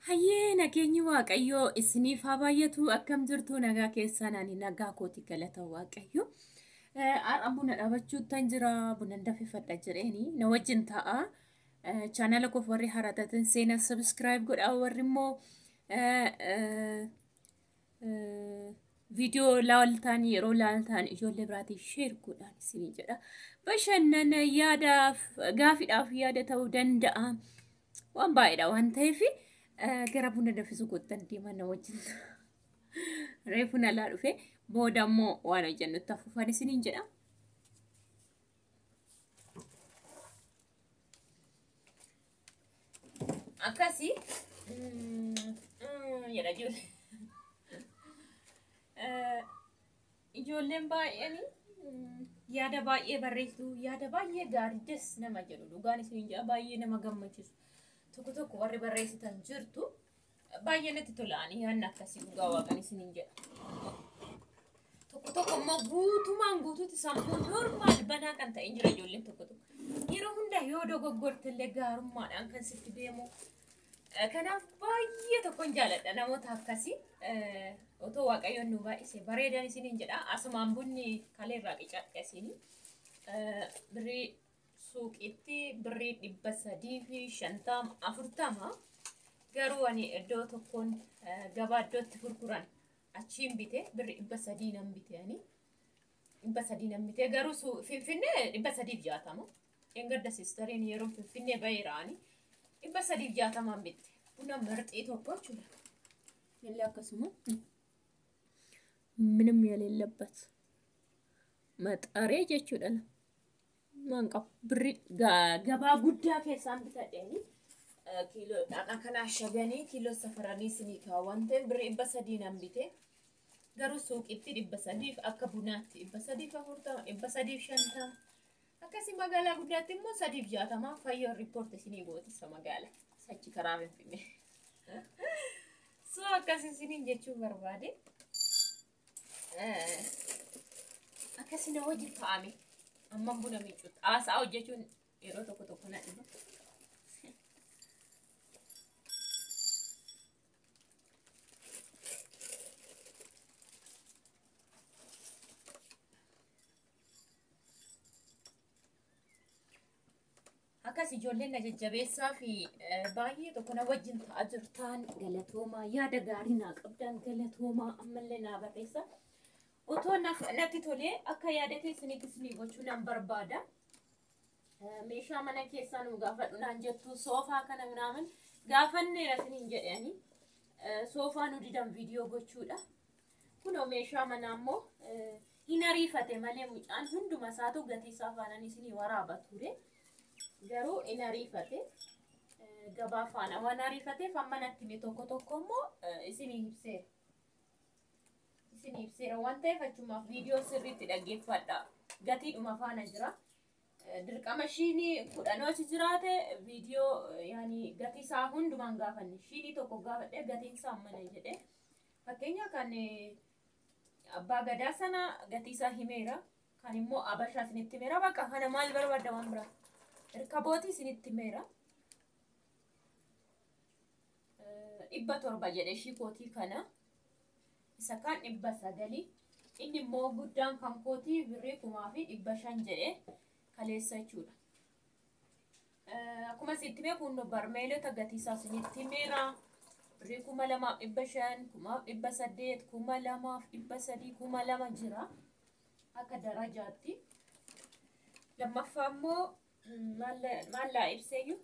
Hayyee nageenyi waaqayyoo isiniif haa baay'atu akkam jirtu nagaa keessaan ani nagaa kooti galata waaqayyo. Har'a buna dhaabachuutan jira buna danfifadha jedheeni na wajjin ta'a. Chaanala koof warri haaraatan seenaa subscribe godhaa warri immoo viidiyoo laaltan yeroo laaltan ijoollee biraatiif share godhaan isinii jedha. Bashannana yaadaaf gaafiidhaaf yaada ta'uu danda'a. Waan baay'eedha waan ta'eef gara buna danfisuu godhan deeman na wajjin. Reefu nalaa dhufe booda immoo waan hojjennu tafuufan isiniin jedha. Akkasii jedha ijoollee. Ijoolleen baay'een yaada baay'ee barreessitu yaada baay'ee gaariidhas nama jedhu dhugaan isiniin jedha baay'ee nama gammachiisu. Tokko warri barreessitan jirtu baay'ee natti tola'anii yaadni akkasii dhugaa waaqan isiniin jedha. Tokko immoo guutuutti sammuu normaal banaa kan ta'e jira ijoolleen tokko. Yeroo hunda yoo dogoggortellee gaarummaadhaan kan sitti deemu. Kanaaf baay'ee tokkon jaaladha namoota akkasii. Otoo waaqayyoon nu baay'ise bareedan isiniin jedha. Asumaan bunni kaleerraa qicadhe isinii. Birrii suuqiitti birrii 350 garuu ani iddoo tokkoon gabaa iddootti gurguran achiin bite birrii 300 nan bite ani 300 nan bite garuu Finfinnee 360 engadda sisteriin yeroo Finfinnee bayiraani 360 bitte buna marxii tokko jechuudha. Illee akkasuma ምንም የሌለበት መጣሪያ jechuudha. Manqa birri gabaa guddaa keessaan bitadheeni kiiloo dhaqaa kana shaganii kiiloo safaranii isinii kaawwan ta'e birri 300 nan bite garuu suuqiitti 300 akka bunaatti 340 350 akkasii magaalaa guddaatti immoo 360 fayyoo riipoorti isinii gootisa magaalaa sachi karaa Finfinnee. So akkasii isiniin jechuu barbaade akkasii na wajjin ta'ame. Amma buna miicuutti haasaa hojjechuun yeroo tokko na dhiba. Akkas ijoolleen na jajjabeessaa fi baay'ee tokko na wajjin ta'aa jirtan galatoomaa yaada gaarii naa qabdan galatoomaa ammallee naa barreessa. Otoo natti tolee akka yaada keessanitti isinii gochuu nan barbaada. Meeshaa mana keessaa nu gaafadhu naan jettu soofaa kana minaamin gaafanneera isiniin jedhanii soofaa nu didan viidiyoo gochuudha. Kunoo meeshaa manaa immoo hin ariifate malee mucaan hunduma isaatu gatii isaa faanaan isinii waraaba ture. Garuu hin ariifate gabaa faana waan ariifateef amma natti ni tokko immoo isinii ibseera. Ibseera waan ta'eef achumaaf viidiyoo sirriitti dhaggeeffadha. Gatiidhuma faana jira. Dirqama shiinii 10 achi jiraate viidiyoo yaani gatii isaa hundumaan gaafanne shiinii tokko gaafadhe gatiin isaa mana jedhe. Fakkeenya kan abbaa gadaa sana gatii isaa himeera. Kan immoo abashaa isinitti himeera. Bakka kana maal barbaadda waan biraa? Irkabootii isinitti himeera. 700 jedhe shiikootii kana. Isa kan 900 inni immoo guddaan kan kootii birrii 500 jedhe kaleessa jechuudha. Akkuma sitti mee kun barmeelota gatii isaa isinitti himeera. Birrii 2500 1800 2300 2000 jira akka darajaatti. Lammaffaa immoo maallaa ibseeyyuu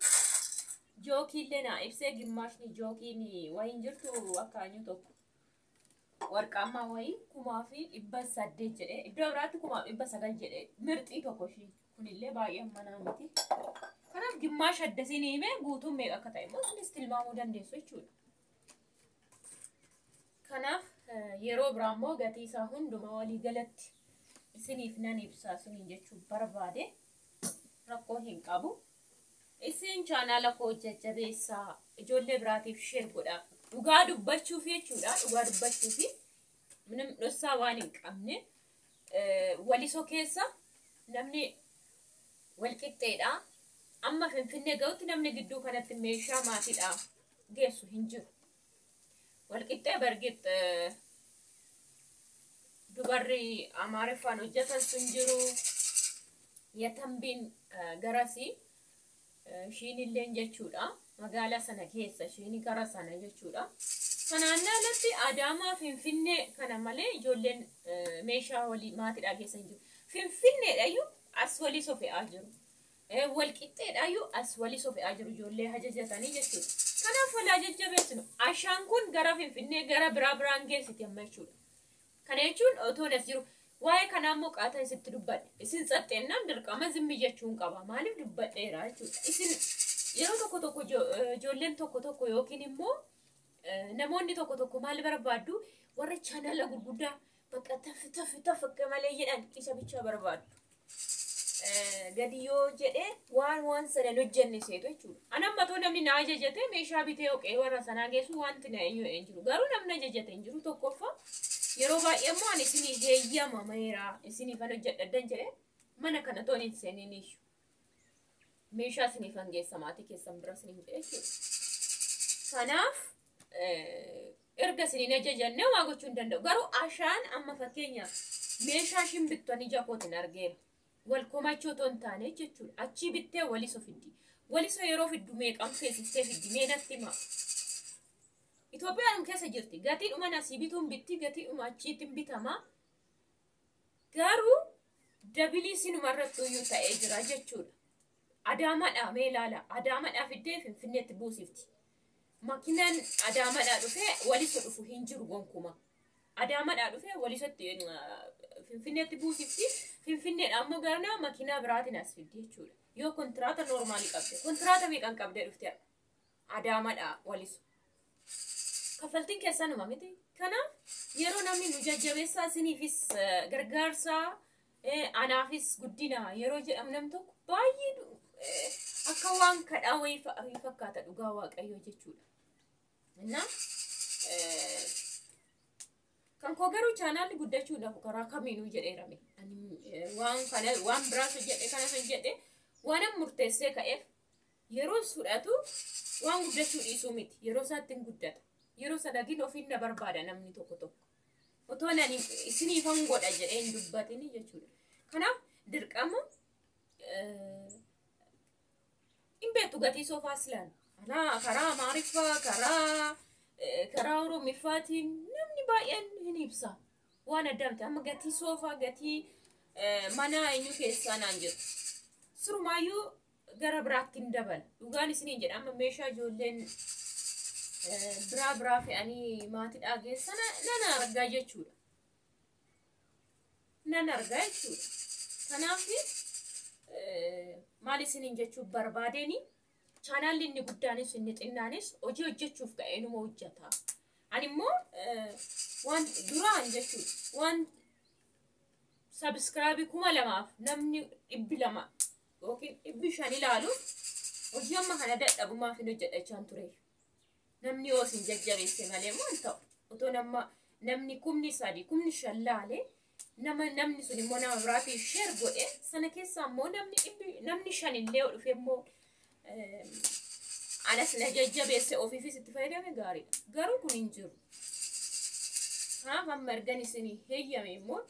jookiillee naa ibsee gimmaashni jookiin wayiin jirtu akka anyu tokko. Warqammaa wayii 1800 jedhe iddoo biraatti 1900 jedhe mirxii tokko shi kunillee baay'ee manaa miti. Kanaaf gimmaash addasiin himee guutuun meeqa akka ta'e immoo isinis tilmaamuu dandeessu jechuudha. Kanaaf yeroo biraa immoo gatii isaa hunduma walii galatti isiniif nan ibsaa isiniin jechuun barbaade rakkoo hin qabu. Isin chaanaala koo jajjabeessaa ijoollee biraatiif share godhaa. Dhugaa dubbachuuf jechuudha. Dhugaa dubbachuuf ምንም dhossaa waan hin qabne walisoo keessa namni wal qixxeedha. Amma Finfinnee ga'utti namni gidduu kanatti meeshaa maatiidha geessu hin jiru. Walqixxee bargit dubarri Amaariffaan hojjetan sun jiru. Yatambiin garasi shiinillee jechuudha. Magaalaa sana keessa shiini gara sana jechuudha. Kanaan alatti Adaamaa Finfinnee kana malee ijoolleen meeshaa walii maatiidhaa keessa hin jiru. Finfinneedhaayyuu as walii sofe'aa jiru. Walqixxeedhaayyuu as walii sofe'aa jiru ijoollee ajajatanii jechuudha. Kanaaf walaa jajjabeessinu. Ashaan kun gara Finfinnee gara biraan geessiti amma jechuudha. Kana jechuun otoo as jiru waa'ee kanaa immoo qaataa isitti dubbadhe. Isin xaxxeennaan dirqama zimmi jechuun qaba. Maaliif dubbadheera jechuudha. Isin yeroo tokko ijoolleen tokko yookiin immoo namoonni tokko maal barbaaddu warra chaanala gurguddaa bakka taf akka malee jedhan isa bicha barbaaddu. Gadi yoo jedhee waan sana hojjenne seetu jechuudha. Anamma too namni na ajajate meeshaa bitee oqee warra sanaa geessu wanti na hin jiru. Garuu namni ajajate hin jiru tokkoffaa. Yeroo baay'ee immoo ani isinii heeyyama meeraa isiniifan hojjedhaddan jedhee mana kana toon hin seeniin iyyuu. Meeshaa isiniifan geessa maatii keessan bira isiniif jechuudha. Kanaaf erga isiniin ajajanne waa gochuu hin danda'u. Garuu ashaan amma fakkeenyaaf meeshaa ishiin bittan ija kootiin argeera. Wal komachuu otoo hin taane jechuudha. Achii bittee walisoo fiddi. Walisoo yeroo fiddu meeqam keessistee fiddi meenatti himaa. Itoophiyaan keessa jirti. Gatiidhuma asii bituun bitti gatiidhuma achiitiin bitama. Garuu dabilii sinuma irratti iyyuu ta'ee jira jechuudha. Adaamadhaa mee ilaala. Adaamadhaa fiddee Finfinneetti buusifti. Makinaan Adaamadhaa dhufee walisoo dhufu hin jiru gonkumaa. Adaamadhaa dhufee walisotti Finfinneetti buusifti. Finfinneedhaan ammoo garnaa makinaa biraatiin as fiddi jechuudha. Yoo kontiraata noormaalii qabde. Kontiraata meeqan qabdee dhufte Adaamadhaa walisoo. Kaffaltiin keessanuma miti. Kanaaf yeroo namni nu jajjabeessaa isiniifis gargaarsaa anaafis guddina yeroo jedhamu nam tokko baay'ee akka waan kadhaa wayii fakkaata dhugaa Waaqayyoo jechuudha. Innaa kan koo garuu chaanaalli guddachuudhaaf karaa kamiinuu jedheerame. Waan biraas hojjedhe kanas hojjedhe waan murteessee ka'eef yeroo fudhatu waan guddachuu dhiisuu miti. Yeroo isaatti hin guddata. Yeroo sadagin ofiin na barbaada namni tokko. Otoo nani isiniifan godha jedhee hin dubbatini jechuudha. Kanaaf dirqama hin beektu gatii soofaa silaan. Karaa Amaariffaa, karaa Oromiffaatiin namni baay'een hin ibsa. Waan adda miti. Amma gatii soofaa, gatii mana eenyu keessaa naan jiru. Surumaayyuu gara biraatti hin dabala. Dhugaan isiniin jedha. Amma meeshaa ijoolleen biraa fe'anii maatiidhaa geessana nan argaa jechuudha. Kanaaf maal isiniin jechuuf barbaadeni chaanaalli inni guddaanis inni xinnaanis hojii hojjechuuf ka'eenuma hojjeta. Ani immoo waan duraan jechuudha. Waan subscribe 2,000 namni 200 yookiin 500 ilaaluuf hojii amma kana dadhabumaaf hin hojjedhachaan ture. Namni osin jajjabeesse malee moo ta'u otoo namni 3,000 5,000 laale namni sun immoo nama biraatiif share godhe sana keessaa immoo namni 5 illee dhufe immoo anas na jajjabeesse ofiifis itti fayyadame gaariidha. Garuu kun hin jiru. Kanaaf amma ergan isinii heeyyame immoo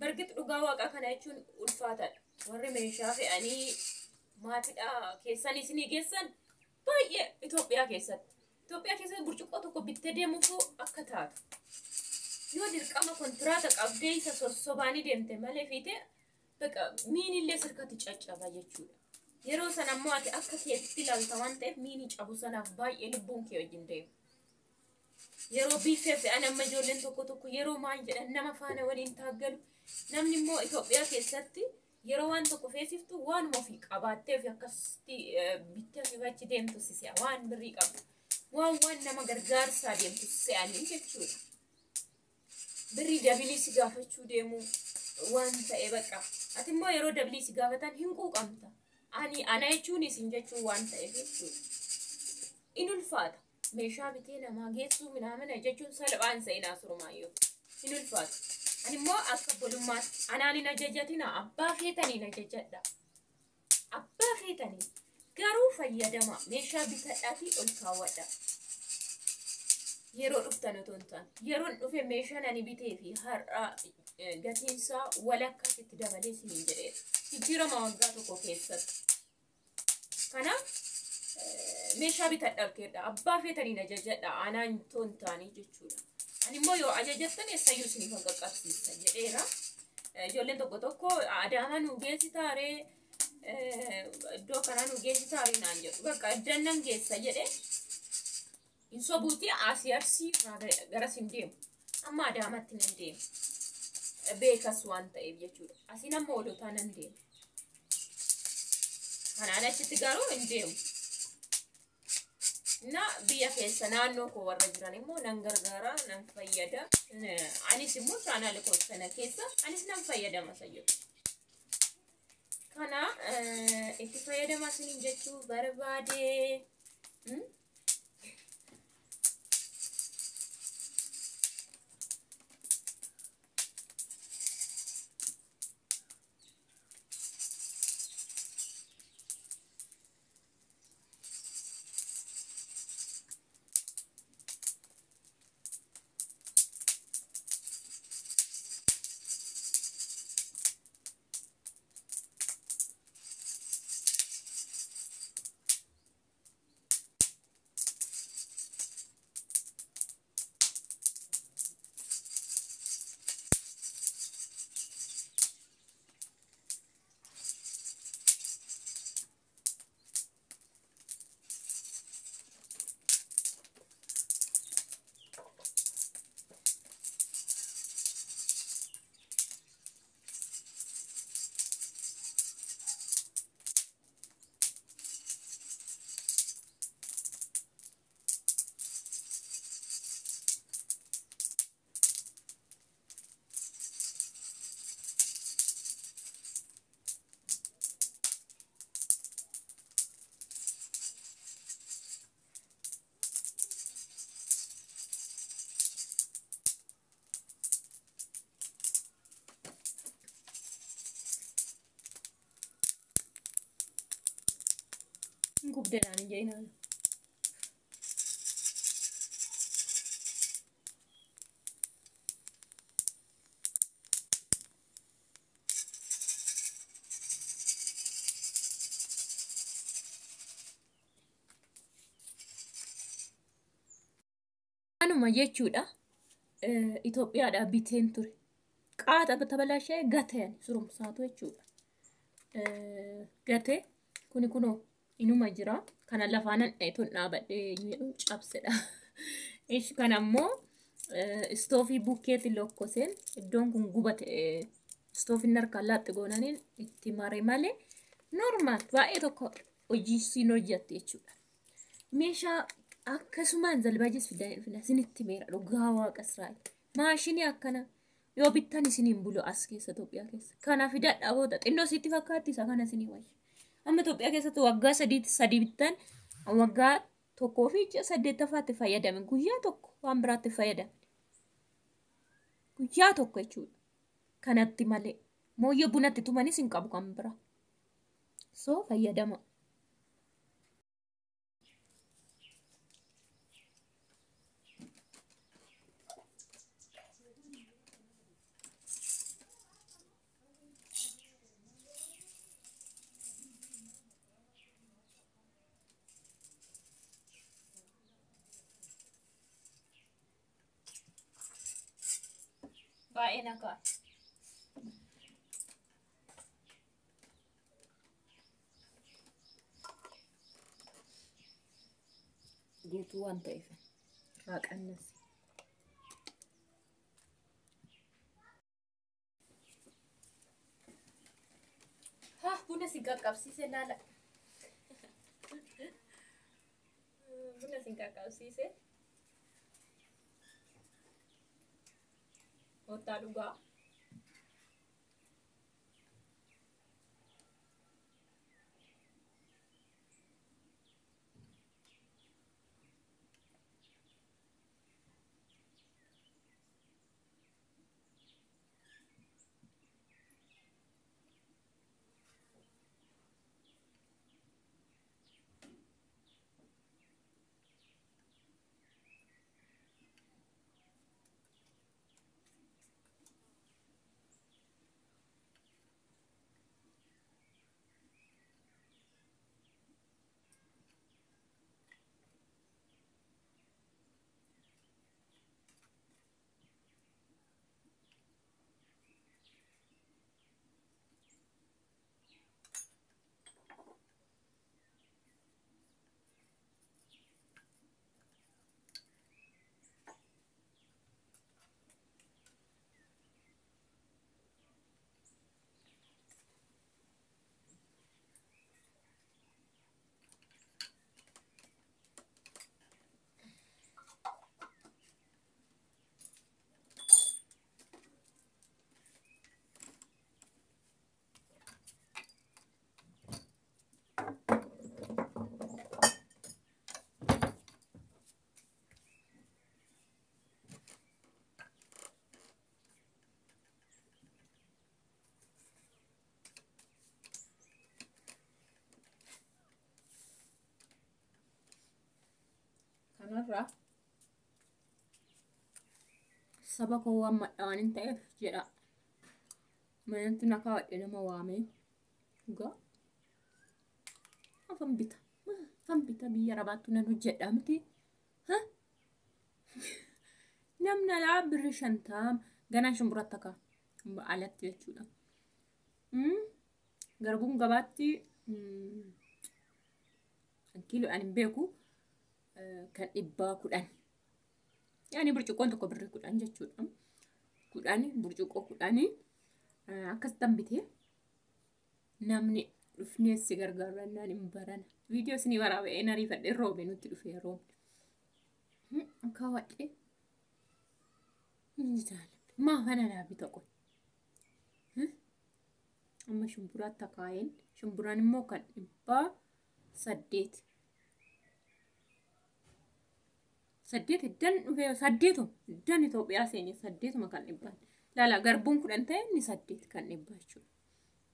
bargit dhugaa Waaqaa kana jechuun ulfaataadha. Warri meeshaa fe'anii maatiidhaa keessan isinii geessan baay'ee Itoophiyaa keessatti burcuqqoo tokko bittee deemuufuu akka taatu. Yoo dirqama kontiraata qabdee isa sossobaanii deemte malee fiite baqa miinillee sirkatti caccaba jechuudha. Yeroo sana ammoo ati akka keetti ilaalta waan ta'eef miini cabu sanaaf baay'ee lubbuun kee wajjin deemu. Yeroo biifee fe'an amma ijoolleen tokko yeroo maal jedhan nama faana waliin taaggalu. Namni immoo Itoophiyaa keessatti yeroo waan tokko feesiftu waan ofii qabaattee fi akkasitti bittee fi achi deemtu sisea waan birrii qabdu. Waan nama gargaarsaa deemtu se'anii jechuudha. Birrii dabilii si gaafachuu deemu waan ta'e baqa. Ati immoo yeroo dabilii si gaafatan hin quuqamta. Ana jechuun isin jechuun waan ta'e jechuudha. In ulfaata. Meeshaa bitee namaa geessuu minaamina jechuun salphaan seenaa surmaayyoo. In ulfaata. Ani immoo akka bolummaatti anaan hin ajajatina abbaa feetaniin ajajadha. Abbaa feetanii garuu fayyadama meeshaa bitadhaafi ol kaawwadha. Yeroo dhuftan otoo hin taane yeroon dhufe meeshaan ani bitee fi har'a gatiinsaa walakkasitti dabalee isiniin jedheera. Jijjiirama waggaa tokko keessatti. Kanaaf meeshaa bitadhaafteedha. Abbaa feetaniin ajajadha. Anaan toon taanii jechuudha. Ani immoo yoo ajajattan eessayyuu isiniif hin qaqqabsiisa jedheera. Ijoolleen tokko tokko Adaamaa nu geessitaa ree iddoo kanaa nu geessitaa ree naan jedhu. Bakka addannan geessa jedhee hin sobuutii asii arsii garas hin deemu. Amma Adaamaatti nan deemu. Beekas waan ta'eef jechuudha. Asiin amma oolotaa nan deemu. Kanaan achitti garuu hin deemu. Na biyya keessa naannoo koo warra jiran immoo nan gargaara nan fayyada. Anis immoo chaanaala koo sana keessa anis nan fayyadama sayyadu. Kana itti fayyadama isiniin jechuu barbaade. Gubdeedhaan hin jeenaan. Anuma jechuudha. Itoophiyaadhaa biteen ture. Qaata tabalashee gateen surumsaatu jechuudha. Gatee kuni kunoo inuma jira. Kana lafaanan dheetuun dhaabadhee cabsedha. Ishi kanammoo istoofii bukkeetti lokkoseen iddoon kun gubate istoofiin harkaan laaxxi goonaniin itti mare malee normaal baay'ee tokko hojii siin hojjatti jechuudha. Meeshaa akkasumaan zalbaajis fidanii dhufna isinitti meera dhugaa waaqa Israa'el. Maashinii akkana yoo bittan isiniin bulu as keessa Itoophiyaa keessa. Kana fidadhaa booda xinnoo sitti fakkaatti isa kana isinii wayya. Amma Itoophiyaa keessatti waggaa sadii bittan waggaa tokkoo fi 8 fayyadame guyyaa tokko waan biraatti fayyadame. Guyyaa tokko jechuudha. Kanatti malee mooyyee bunatti tumanis hin qabu kan bira. So fayyadama. Baay'ee nagaa. Guutuu waan ta'eef irraa qannasi. Buna si qaqqabsiise laala. Buna si qaqqabsiise. Kottaa dhugaa. kanarraa saba koo waan madhaan ta'eef jedha. Manatti na kaa'adhe nama waamee dhugaa afan bita biyya rabaattu nan hojjedha miti. Namni alaa birri 50 ganaan shumburatti akka alatti jechuudha. Garbuun gabaatti kiiloo ani beeku kan 10 yaani burcuqqoon tokko birri 10 jechuudha. 10 burcuqqoo 10 akkas tambitee namni dhufnee si gargaarannaan hin barana. Viidiyoo isinii waraabee nariifadhee roobee nutti dhufee roobne. Kaawwadhee maa kana laabi tokko. Amma shumburaatti akaayeen shumburaan immoo kan 8 dan Itoophiyaa seenee 8 kan 100 laala garbuun 10 ta'e ni 8 kan 100 jechuudha.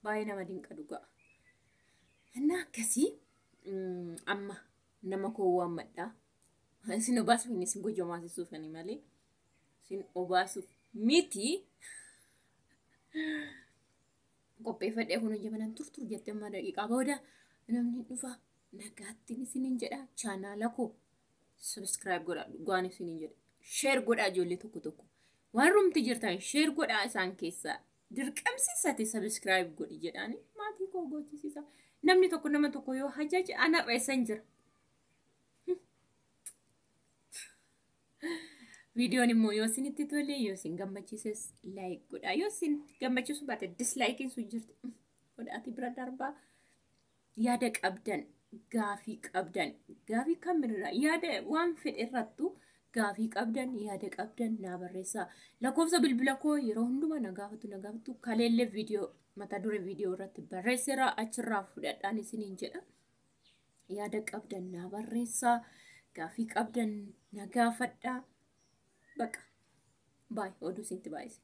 Baay'ee nama dinqa dhugaa. Anna akkasii amma nama koo waan maddaa isin obaasuuf inni isin gojjoo maasisuuf ani malee isin obaasuuf miti. Qopheeffadhee kun hojjetaman turtur jettee amma daqiiqaa booda namni dhufa nagaatti isiniin jedha. Chaanaala koo subscribe godhaa dhugaan isiniin jedha. Share godhaa ijoollee tokko waan rumti jirtan share godhaa isaan keessaa dirqamsiisate subscribe godhi jedhaani maatii koo gochisiisa. Namni tokko nama tokko yoo hajaje ana reessan jira. Videoon immoo yoo isinitti tole yoo isin gammachiises like godhaa yoo isin gammachiisu baate dislike sun jirti. Godhaati bira darbaa yaada qabdan gaafii kamirraa yaada waan fedhe irrattu gaafii qabdan yaada qabdan naa barreessaa. Lakkoofsa bilbila koo yeroo hundumaa na gaafatu kaleellee viidiyoo mata dure viidiyoo irratti barreesseera achirraa fudhadhaan isiniin jedha. Yaada qabdan naa barreessaa gaafii qabdan na gaafadhaa. Baqa baay'ee oduu isintti baay'ise.